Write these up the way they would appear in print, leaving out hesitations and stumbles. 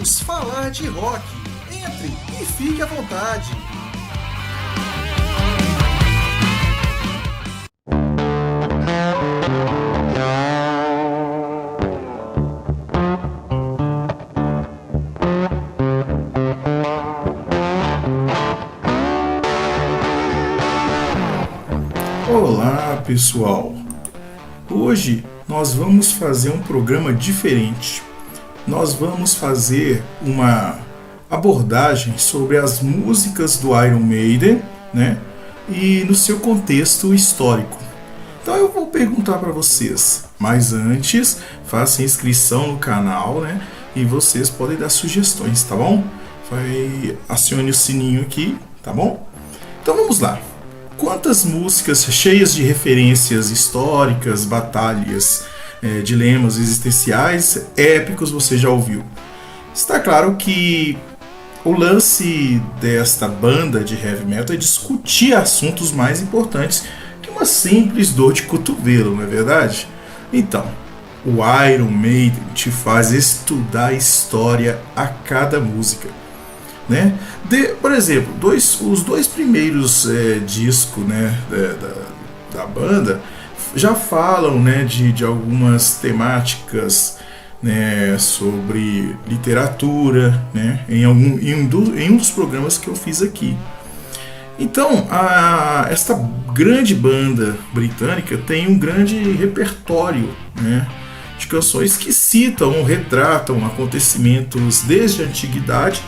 Vamos falar de rock. Entre e fique à vontade. Olá, pessoal! Hoje nós vamos fazer um programa diferente. Nós vamos fazer uma abordagem sobre as músicas do Iron Maiden, né? E no seu contexto histórico. Então eu vou perguntar para vocês, mas antes, faça inscrição no canal, né? E vocês podem dar sugestões, tá bom? Acione o sininho aqui, tá bom? Então vamos lá. Quantas músicas cheias de referências históricas, batalhas, dilemas existenciais, épicos você já ouviu? Está claro que o lance desta banda de heavy metal é discutir assuntos mais importantes que uma simples dor de cotovelo, não é verdade? Então, o Iron Maiden te faz estudar a história a cada música. Né? Por exemplo, os dois primeiros discos, né, da banda já falam, né, de algumas temáticas, né, sobre literatura, né, em um dos programas que eu fiz aqui. Então, esta grande banda britânica tem um grande repertório, né, de canções que citam ou retratam acontecimentos desde a antiguidade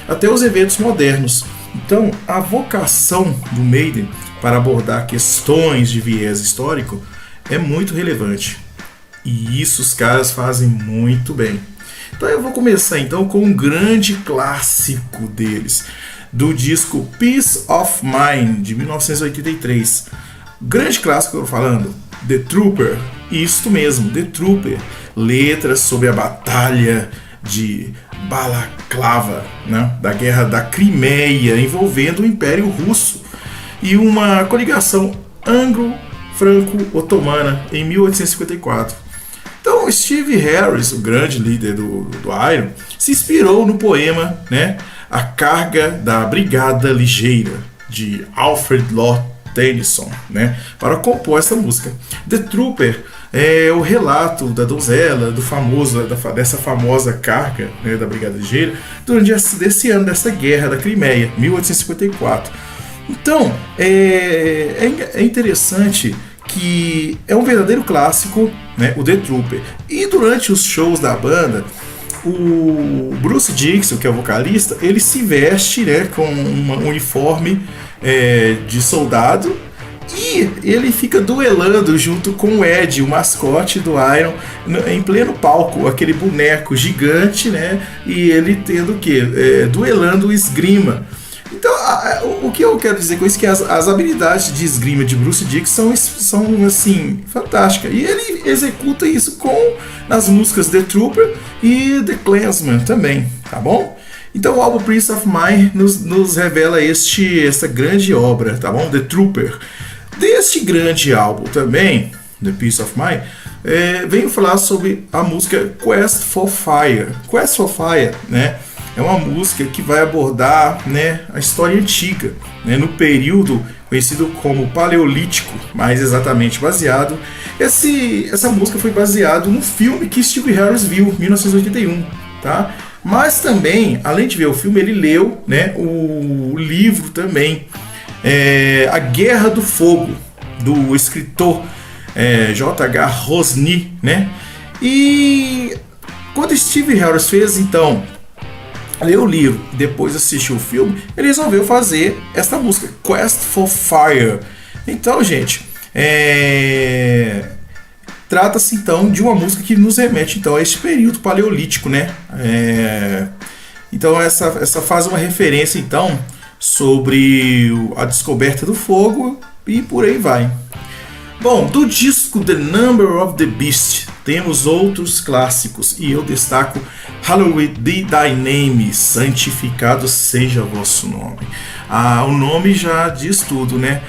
até os eventos modernos. Então, a vocação do Maiden para abordar questões de viés histórico é muito relevante. E isso os caras fazem muito bem. Então eu vou começar então com um grande clássico deles, do disco Peace of Mind, de 1983. Grande clássico que eu tô falando, The Trooper. Isto mesmo, The Trooper. Letras sobre a batalha de Balaclava, né, da Guerra da Crimeia, envolvendo o Império Russo e uma coligação anglo-franco-otomana em 1854. Então, Steve Harris, o grande líder do Iron, se inspirou no poema, né, A Carga da Brigada Ligeira, de Alfred Lord Tennyson, né, para compor essa música. The Trooper é o relato da donzela, dessa famosa carga, né, da Brigada Ligeira, durante desse ano, dessa guerra da Crimeia, 1854. Então, é interessante que é um verdadeiro clássico, né, o The Trooper. E durante os shows da banda, o Bruce Dickinson, que é o vocalista, ele se veste, né, com um uniforme de soldado, e ele fica duelando junto com o Ed, o mascote do Iron, em pleno palco, aquele boneco gigante, né? E ele tendo o quê? Duelando o esgrima. Então, o que eu quero dizer com isso é que as habilidades de esgrima de Bruce Dickinson são assim, fantásticas. E ele executa isso nas músicas The Trooper e The Klansman também, tá bom? Então o álbum Peace of Mind nos revela essa grande obra, tá bom? The Trooper. Deste grande álbum também, The Peace of Mind, venho falar sobre a música Quest for Fire. Quest for Fire, né, é uma música que vai abordar, né, a história antiga, né, no período conhecido como Paleolítico, mais exatamente baseado. Essa música foi baseada no filme que Steve Harris viu, em 1981, tá? Mas também, além de ver o filme, ele leu, né, o livro também, A Guerra do Fogo, do escritor J.H. Rosny, né? E quando Steve Harris fez, então, leu o livro e depois assistiu o filme, ele resolveu fazer esta música, Quest for Fire. Então, gente, trata-se então de uma música que nos remete então a este período paleolítico, né? Então essa faz uma referência então sobre a descoberta do fogo e por aí vai. Bom, do disco The Number of the Beast temos outros clássicos e eu destaco Hallowed Be Thy Name, santificado seja vosso nome. O nome já diz tudo, né?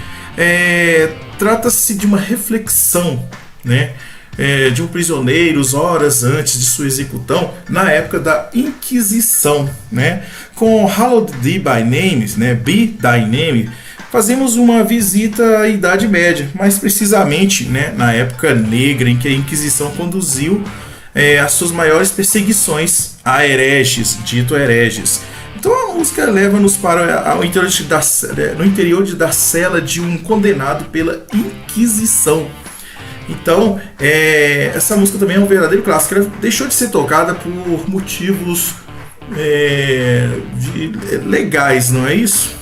Trata-se de uma reflexão, né, de um prisioneiro horas antes de sua execução, na época da Inquisição, né? Com Hallowed Be Thy Name, né? Be Thy Name, fazemos uma visita à Idade Média, mais precisamente, né, na época negra em que a Inquisição conduziu as suas maiores perseguições a hereges, dito hereges. Então a música leva-nos para o interior da cela de um condenado pela Inquisição. Então, essa música também é um verdadeiro clássico. Ela deixou de ser tocada por motivos legais, não é isso?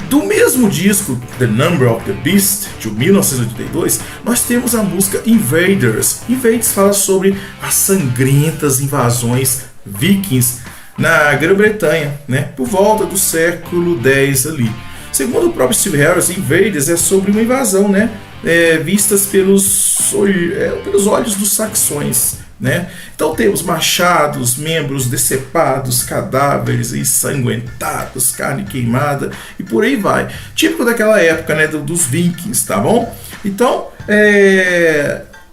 Do mesmo disco, The Number of the Beast, de 1982, nós temos a música Invaders. Invaders fala sobre as sangrentas invasões vikings na Grã-Bretanha, né, por volta do século X ali. Segundo o próprio Steve Harris, Invaders é sobre uma invasão, né, vistas pelos olhos dos saxões, né? Então temos machados, membros decepados, cadáveres ensanguentados, carne queimada e por aí vai. Típico daquela época, né, dos vikings, tá bom? Então,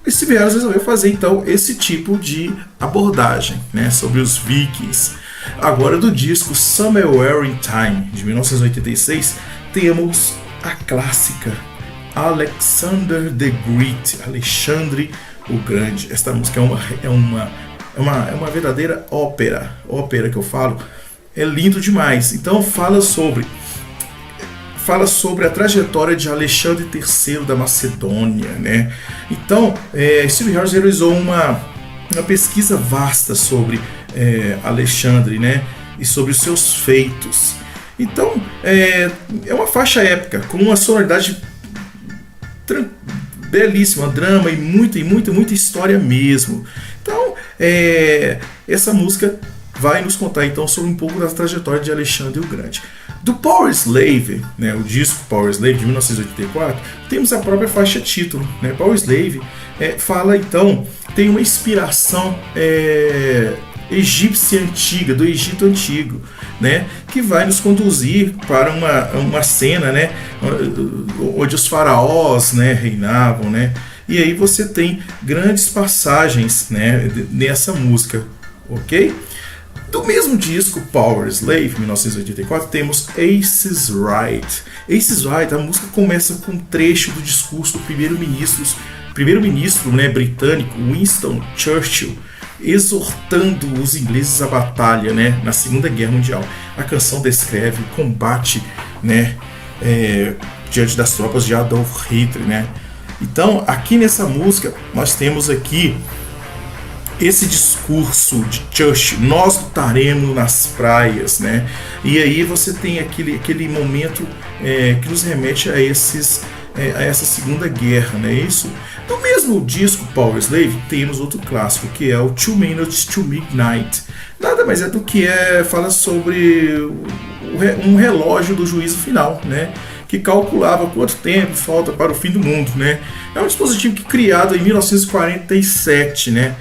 Steve Harris resolveu fazer então esse tipo de abordagem, né, sobre os vikings. Agora, do disco Somewhere in Time, de 1986, temos a clássica Alexander the Great, Alexandre o Grande. Esta música é uma verdadeira ópera que eu falo, é lindo demais. Então fala sobre a trajetória de Alexandre III da Macedônia, né? Então Steve Harris realizou uma pesquisa vasta sobre Alexandre, né, e sobre os seus feitos. Então é uma faixa épica com uma sonoridade belíssima, drama e muita história mesmo. Então, essa música vai nos contar então sobre um pouco da trajetória de Alexandre o Grande. Do Power Slave, né, o disco Power Slave de 1984, temos a própria faixa título, né? Power Slave fala então, tem uma inspiração egípcia antiga, do Egito antigo, né, que vai nos conduzir para uma cena, né, onde os faraós, né, reinavam, né, e aí você tem grandes passagens, né, nessa música, ok? Do mesmo disco Power Slave, 1984, temos Aces Right. Aces Right, a música começa com um trecho do discurso do primeiro-ministro, né, britânico Winston Churchill, exortando os ingleses à batalha, né, na Segunda Guerra Mundial. A canção descreve o combate, né, diante das tropas de Adolf Hitler, né. Então, aqui nessa música, nós temos aqui esse discurso de Churchill: nós lutaremos nas praias, né. E aí você tem aquele momento que nos remete a essa Segunda Guerra, né, isso. No mesmo disco Power Slave temos outro clássico, que é o 2 Minutes to Midnight. Nada mais é do que fala sobre um relógio do juízo final, né, que calculava quanto tempo falta para o fim do mundo, né. É um dispositivo criado em 1947, né.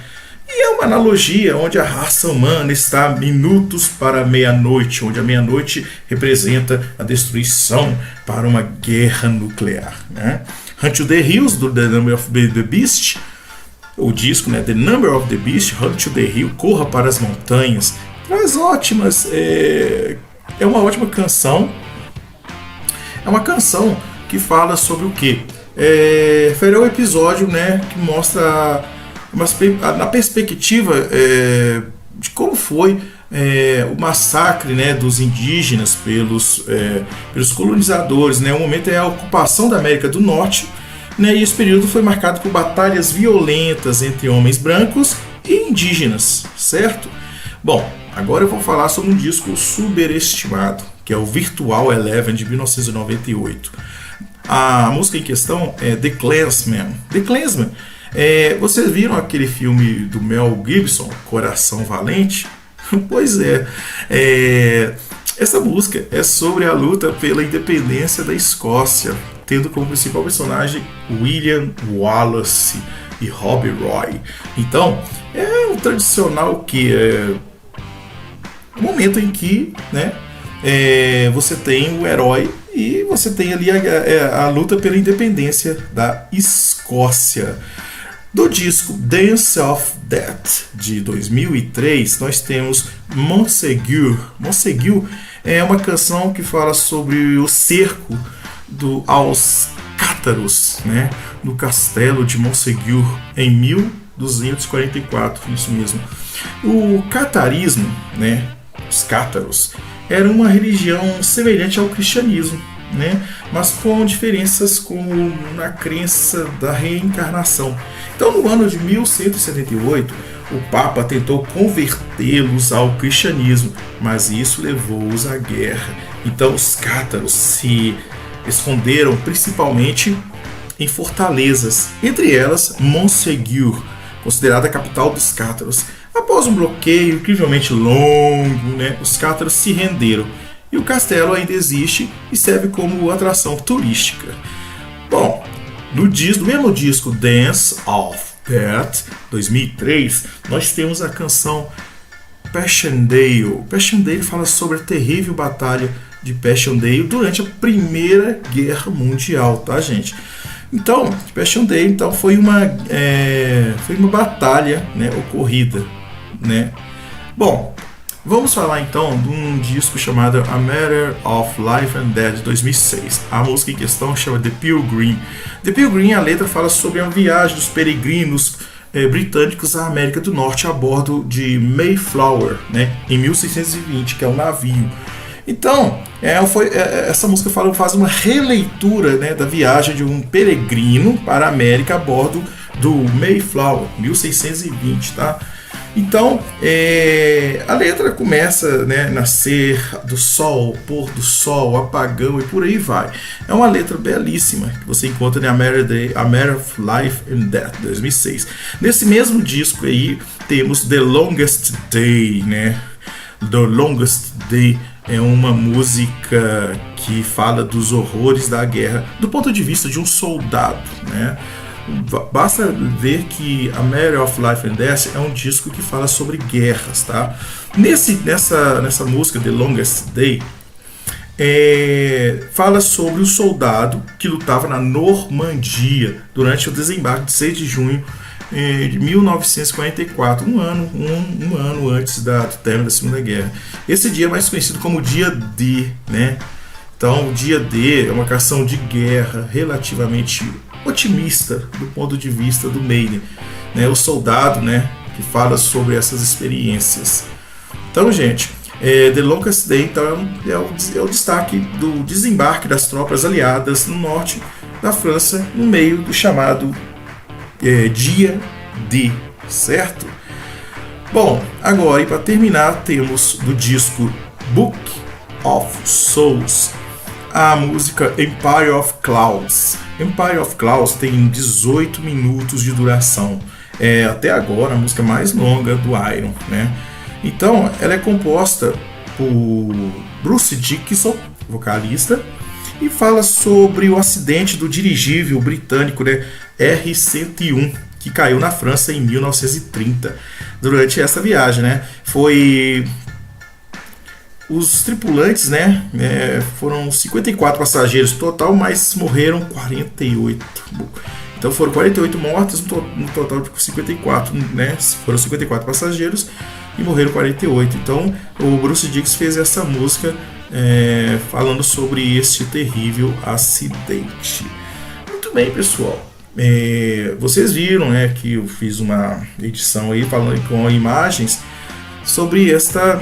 E é uma analogia onde a raça humana está minutos para meia-noite, onde a meia-noite representa a destruição para uma guerra nuclear, né? Hunt to the Hills, do The Number of the Beast, o disco, né, The Number of the Beast, Hunt to the Hill, Corra para as Montanhas, traz ótimas, é uma ótima canção. É uma canção que fala sobre o quê? Foi um episódio, né, que mostra na perspectiva de como foi o massacre, né, dos indígenas pelos colonizadores, né. O momento é a ocupação da América do Norte, né, e esse período foi marcado por batalhas violentas entre homens brancos e indígenas, certo? Bom, agora eu vou falar sobre um disco superestimado, que é o Virtual Eleven, de 1998. A música em questão é The Klansman. The Klansman, vocês viram aquele filme do Mel Gibson, Coração Valente? Pois essa música é sobre a luta pela independência da Escócia, tendo como principal personagem William Wallace e Robbie Roy. Então, é um tradicional momento em que, né, você tem o herói e você tem ali a luta pela independência da Escócia. Do disco Dance of Death, de 2003, nós temos Montségur. Montségur é uma canção que fala sobre o cerco aos cátaros, né, no castelo de Montségur, em 1244, isso mesmo. O catarismo, né, os cátaros, era uma religião semelhante ao cristianismo, né, mas com diferenças como na crença da reencarnação. Então, no ano de 1178, o Papa tentou convertê-los ao cristianismo, mas isso levou-os à guerra. Então, os cátaros se esconderam principalmente em fortalezas, entre elas Montségur, considerada a capital dos cátaros. Após um bloqueio incrivelmente longo, né, os cátaros se renderam e o castelo ainda existe e serve como atração turística. Bom, no mesmo disco Dance of Death, 2003, nós temos a canção Passchendaele. Passchendaele fala sobre a terrível batalha de Passchendaele durante a Primeira Guerra Mundial, tá, gente? Então, Passchendaele foi uma batalha, né, ocorrida, né? Bom, vamos falar então de um disco chamado A Matter of Life and Death, de 2006. A música em questão chama The Pilgrim. The Pilgrim, a letra fala sobre a viagem dos peregrinos britânicos à América do Norte a bordo de Mayflower, né, em 1620, que é um navio. Então, essa música faz uma releitura, né, da viagem de um peregrino para a América a bordo do Mayflower, 1620, tá? Então, a letra começa, né, nascer do sol, pôr do sol, apagão e por aí vai. É uma letra belíssima que você encontra em A Matter of Life and Death, 2006. Nesse mesmo disco aí, temos The Longest Day, né? The Longest Day é uma música que fala dos horrores da guerra do ponto de vista de um soldado, né? Basta ver que A Matter of Life and Death é um disco que fala sobre guerras, tá? Nessa música The Longest Day fala sobre o soldado que lutava na Normandia durante o desembarque de 6 de junho de 1944, um ano antes do término da Segunda Guerra. Esse dia é mais conhecido como Dia D, né? Então, o Dia D é uma canção de guerra relativamente otimista do ponto de vista do Maiden, né? O soldado, né, que fala sobre essas experiências. Então, gente, The Longest Day então, é o destaque do desembarque das tropas aliadas no norte da França, no meio do chamado Dia D, certo? Bom, agora, e para terminar, temos do disco Book of Souls a música Empire of Clouds. Empire of Clouds tem 18 minutos de duração. É até agora a música mais longa do Iron, né? Então, ela é composta por Bruce Dickinson, vocalista, e fala sobre o acidente do dirigível britânico, né, R-101, que caiu na França em 1930. Durante essa viagem, né? Os tripulantes, né, foram 54 passageiros total, mas morreram 48. Então foram 48 mortos no total de 54, né? Foram 54 passageiros e morreram 48. Então o Bruce Dickinson fez essa música falando sobre este terrível acidente. Muito bem, pessoal. Vocês viram, né, que eu fiz uma edição aí falando com imagens sobre essa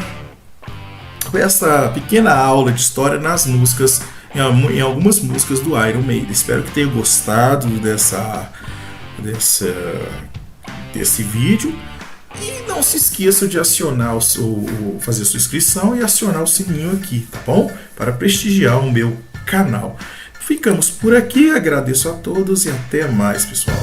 pequena aula de história nas músicas, em algumas músicas do Iron Maiden. Espero que tenham gostado desse vídeo. E não se esqueça de acionar fazer sua inscrição e acionar o sininho aqui, tá bom? Para prestigiar o meu canal. Ficamos por aqui, agradeço a todos e até mais, pessoal.